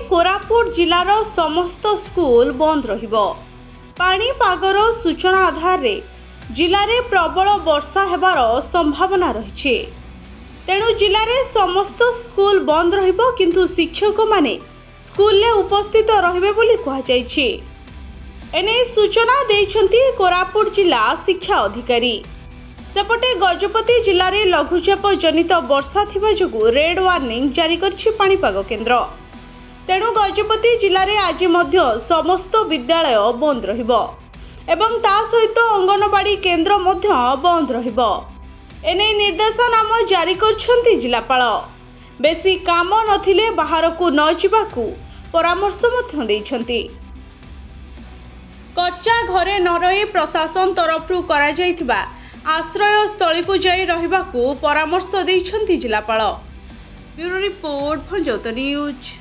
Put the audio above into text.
कोरापुट जिलार समस्त स्कूल बंद रहिबो। पाणीपागर सूचना आधार रे जिले में प्रबल वर्षा हेबार संभावना रही। तेणु जिले में समस्त स्कूल बंद रहिबो, किंतु शिक्षक माने स्कूल में उपस्थित रहिबे बोली कहुଯାଇଛି। एने सूचना देइछंती कोरापुट जिला शिक्षा अधिकारी। सेपटे गजपति जिले में लघुचाप जनित वर्षा थिबा जोगु रेड वार्निंग जारी करछि पाणीपाग केन्द्र। तेणु गजपति जिले में आज मध्य समस्त विद्यालय बंद रहिबो एवं ता सहित अंगनवाड़ी केन्द्र मध्य बंद रहिबो। एने निर्देशनामा जारी करछंती जिलापाल। बेसी काम नथिले बाहर को न जिबाकू परामर्श मध्य देइछंती। कच्चा घरे न रही प्रशासन तरफरु करा जाइथिबा आश्रय स्थली को जाई रहिबाकू परामर्श देइछंती जिलापाल। ब्यूरो रिपोर्ट भंजौत न्यूज।